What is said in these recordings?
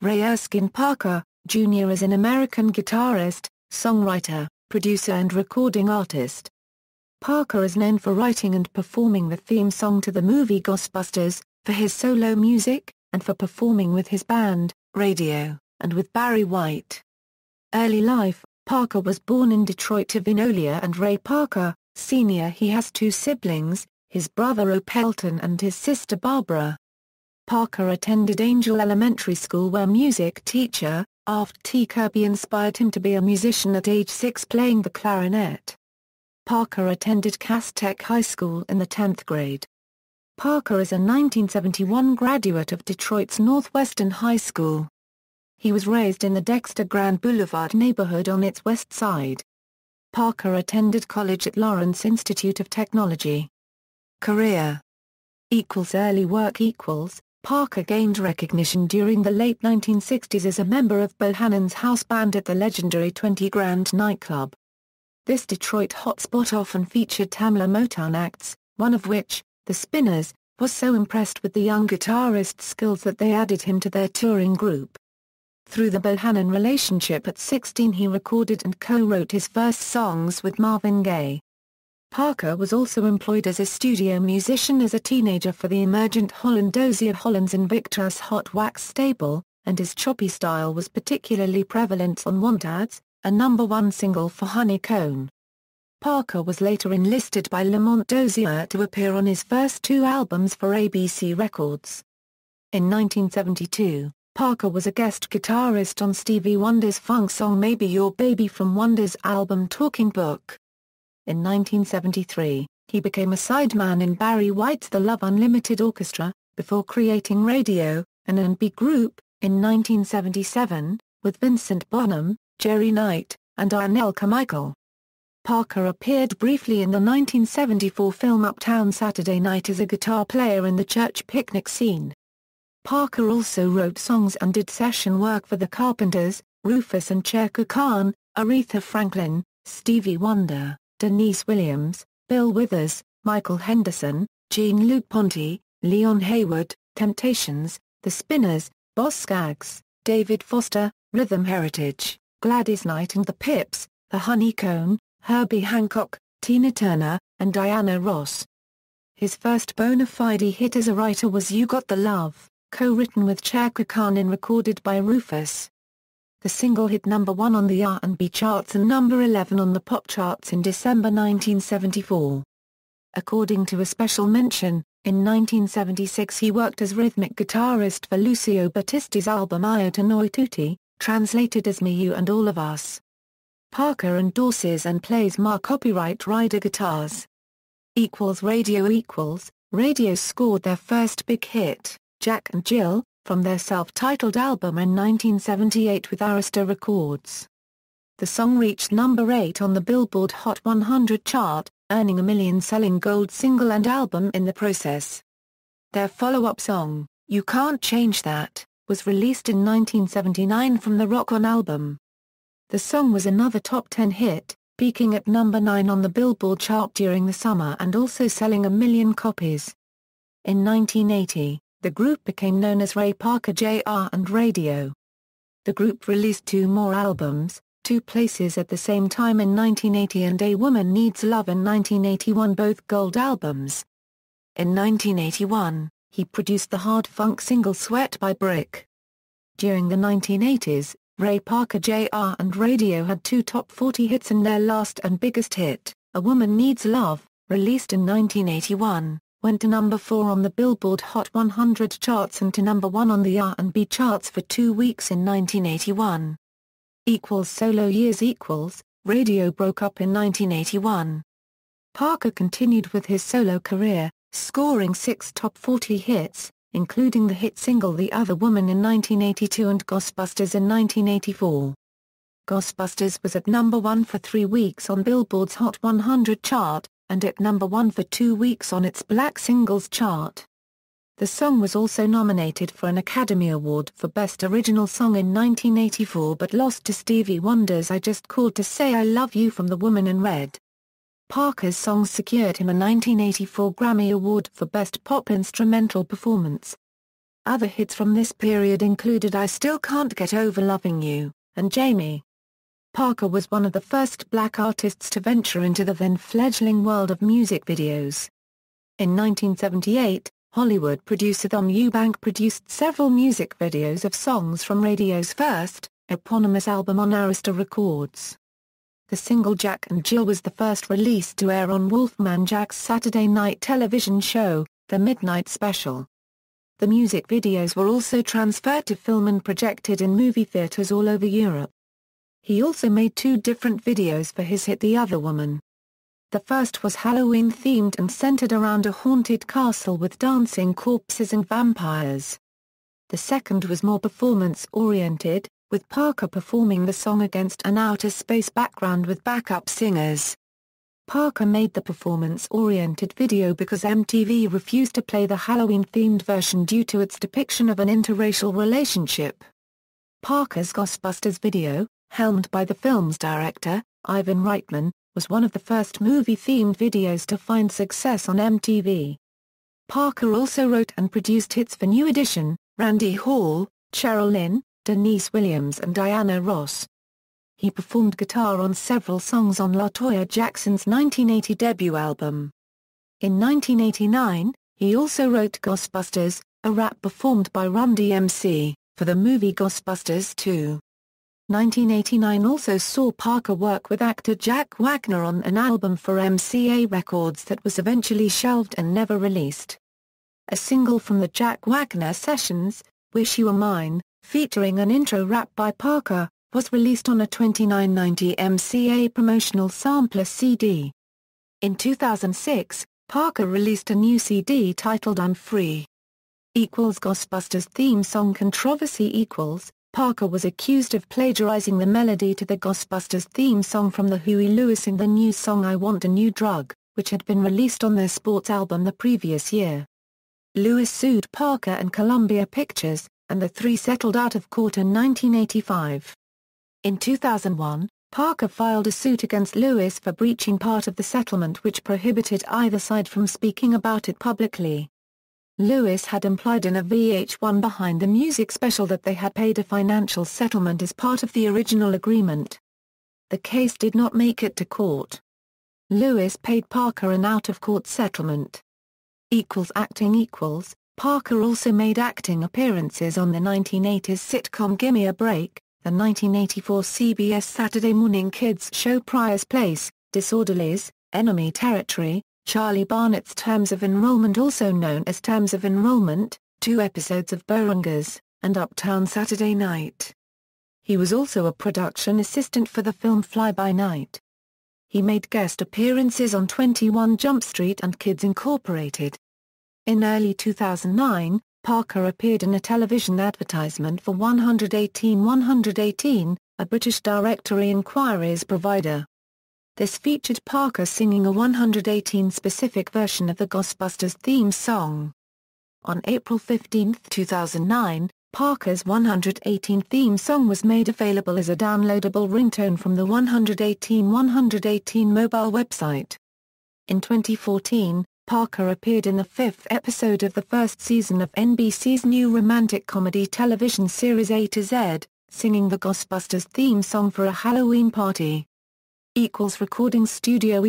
Ray Erskine Parker, Jr. is an American guitarist, songwriter, producer and recording artist. Parker is known for writing and performing the theme song to the movie Ghostbusters, for his solo music, and for performing with his band, Raydio, and with Barry White. Early life: Parker was born in Detroit to Vinolia and Ray Parker, Sr. He has two siblings, his brother Opelton and his sister Barbara. Parker attended Angel Elementary School where music teacher, Aft T. Kirby inspired him to be a musician at age 6 playing the clarinet. Parker attended Cass Tech High School in the 10th grade. Parker is a 1971 graduate of Detroit's Northwestern High School. He was raised in the Dexter Grand Boulevard neighborhood on its west side. Parker attended college at Lawrence Institute of Technology. Career Early work Parker gained recognition during the late 1960s as a member of Bohannon's house band at the legendary 20 Grand nightclub. This Detroit hotspot often featured Tamla Motown acts, one of which, the Spinners, was so impressed with the young guitarist's skills that they added him to their touring group. Through the Bohannon relationship at 16 he recorded and co-wrote his first songs with Marvin Gaye. Parker was also employed as a studio musician as a teenager for the emergent Holland Dozier Holland's Invictus Hot Wax stable, and his choppy style was particularly prevalent on Want Ads, a #1 single for Honeycomb. Parker was later enlisted by Lamont Dozier to appear on his first two albums for ABC Records. In 1972, Parker was a guest guitarist on Stevie Wonder's funk song Maybe Your Baby from Wonder's album Talking Book. In 1973, he became a sideman in Barry White's The Love Unlimited Orchestra, before creating Raydio, an R&B group, in 1977, with Vincent Bonham, Jerry Knight, and Arnel Carmichael. Parker appeared briefly in the 1974 film Uptown Saturday Night as a guitar player in the church picnic scene. Parker also wrote songs and did session work for the Carpenters, Rufus and Chaka Khan, Aretha Franklin, Stevie Wonder, Denise Williams, Bill Withers, Michael Henderson, Jean-Luc Ponty, Leon Hayward, Temptations, The Spinners, Boss Skaggs, David Foster, Rhythm Heritage, Gladys Knight and the Pips, The Honeycomb, Herbie Hancock, Tina Turner, and Diana Ross. His first bona fide hit as a writer was You Got the Love, co-written with Chaka Khan and recorded by Rufus. The single hit #1 on the R&B charts and #11 on the pop charts in December 1974. According to a special mention, in 1976 he worked as rhythmic guitarist for Lucio Battisti's album Iota Noi Tutti, translated as Me You and All of Us. Parker endorses and plays copyright Rider guitars. Raydio Raydio scored their first big hit, Jack and Jill, from their self-titled album in 1978 with Arista Records. The song reached #8 on the Billboard Hot 100 chart, earning a million-selling gold single and album in the process. Their follow-up song, You Can't Change That, was released in 1979 from the Rock On album. The song was another top 10 hit, peaking at #9 on the Billboard chart during the summer and also selling 1 million copies. In 1980, the group became known as Ray Parker Jr. and Raydio. The group released 2 more albums, Two Places at the same time in 1980 and A Woman Needs Love in 1981, both gold albums. In 1981, he produced the hard funk single Sweat by Brick. During the 1980s, Ray Parker Jr. and Raydio had 2 top 40 hits and their last and biggest hit, A Woman Needs Love, released in 1981, went to #4 on the Billboard Hot 100 charts and to #1 on the R&B charts for 2 weeks in 1981. Solo years Raydio broke up in 1981. Parker continued with his solo career, scoring 6 top 40 hits, including the hit single The Other Woman in 1982 and Ghostbusters in 1984. Ghostbusters was at #1 for 3 weeks on Billboard's Hot 100 chart, and at #1 for 2 weeks on its Black Singles chart. The song was also nominated for an Academy Award for Best Original Song in 1984 but lost to Stevie Wonder's I Just Called to Say I Love You from The Woman in Red. Parker's songs secured him a 1984 Grammy Award for Best Pop Instrumental Performance. Other hits from this period included I Still Can't Get Over Loving You, and Jamie. Parker was one of the first black artists to venture into the then-fledgling world of music videos. In 1978, Hollywood producer Thom Eubank produced several music videos of songs from Raydio's first, eponymous album on Arista Records. The single Jack and Jill was the first release to air on Wolfman Jack's Saturday night television show, The Midnight Special. The music videos were also transferred to film and projected in movie theaters all over Europe. He also made 2 different videos for his hit The Other Woman. The first was Halloween-themed and centered around a haunted castle with dancing corpses and vampires. The second was more performance-oriented, with Parker performing the song against an outer space background with backup singers. Parker made the performance-oriented video because MTV refused to play the Halloween-themed version due to its depiction of an interracial relationship. Parker's Ghostbusters video, helmed by the film's director, Ivan Reitman, was one of the first movie-themed videos to find success on MTV. Parker also wrote and produced hits for New Edition, Randy Hall, Cheryl Lynn, Denise Williams and Diana Ross. He performed guitar on several songs on LaToya Jackson's 1980 debut album. In 1989, he also wrote Ghostbusters, a rap performed by Run DMC, for the movie Ghostbusters 2. 1989 also saw Parker work with actor Jack Wagner on an album for MCA Records that was eventually shelved and never released. A single from the Jack Wagner sessions, Wish You Were Mine, featuring an intro rap by Parker, was released on a $29.90 MCA promotional sampler CD. In 2006, Parker released a new CD titled I'm Free. Ghostbusters theme song controversy. Parker was accused of plagiarizing the melody to the Ghostbusters theme song from the Huey Lewis in the new song I Want a New Drug, which had been released on their sports album the previous year. Lewis sued Parker and Columbia Pictures, and the 3 settled out of court in 1985. In 2001, Parker filed a suit against Lewis for breaching part of the settlement which prohibited either side from speaking about it publicly. Lewis had implied in a VH1 Behind the Music special that they had paid a financial settlement as part of the original agreement. The case did not make it to court. Lewis paid Parker an out-of-court settlement. Acting. Parker also made acting appearances on the 1980s sitcom Gimme a Break, the 1984 CBS Saturday Morning Kids show Pryor's Place, Disorderlies, Enemy Territory, Charlie Barnett's Terms of Enrollment, also known as Terms of Enrollment, 2 episodes of Boringers, and Uptown Saturday Night. He was also a production assistant for the film Fly By Night. He made guest appearances on 21 Jump Street and Kids Incorporated. In early 2009, Parker appeared in a television advertisement for 118, a British directory inquiries provider. This featured Parker singing a 118-specific version of the Ghostbusters theme song. On April 15, 2009, Parker's 118 theme song was made available as a downloadable ringtone from the 118 mobile website. In 2014, Parker appeared in the 5th episode of the first season of NBC's new romantic comedy television series A to Z, singing the Ghostbusters theme song for a Halloween party. Recording studio.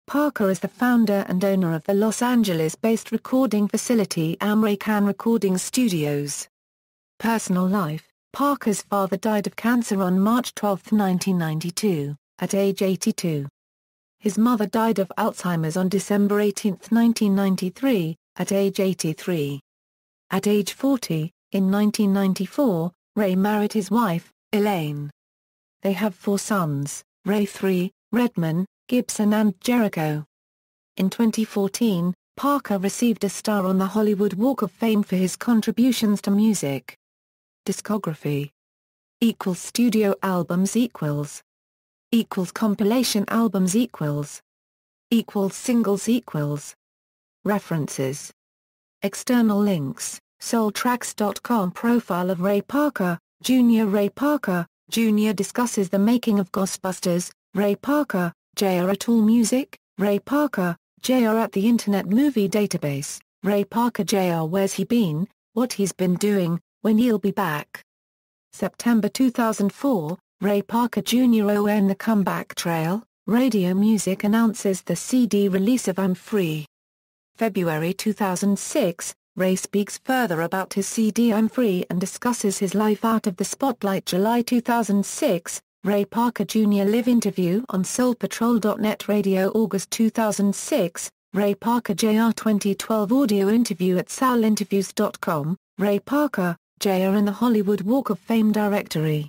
Parker is the founder and owner of the Los Angeles-based recording facility American Recording Studios. Personal life. Parker's father died of cancer on March 12, 1992, at age 82. His mother died of Alzheimer's on December 18, 1993, at age 83. At age 40, in 1994, Ray married his wife, Elaine. They have 4 sons, Ray 3, Redman, Gibson and Jericho. In 2014, Parker received a star on the Hollywood Walk of Fame for his contributions to music. Discography. Studio albums. Compilation albums. Singles. References. External links, soultracks.com. Profile of Ray Parker, Jr. Ray Parker, Jr. discusses the making of Ghostbusters. Ray Parker, Jr. at AllMusic. Ray Parker, Jr. at the Internet Movie Database. Ray Parker Jr. Where's He Been? what he's been doing, when he'll be back. September 2004, Ray Parker Jr. on the comeback trail, Raydio Music announces the CD release of I'm Free. February 2006, Ray speaks further about his CD I'm Free and discusses his life out of the spotlight. July 2006, Ray Parker Jr. live interview on soulpatrol.net. Radio August 2006, Ray Parker Jr. 2012 audio interview at soulinterviews.com, Ray Parker, Jr. in the Hollywood Walk of Fame directory.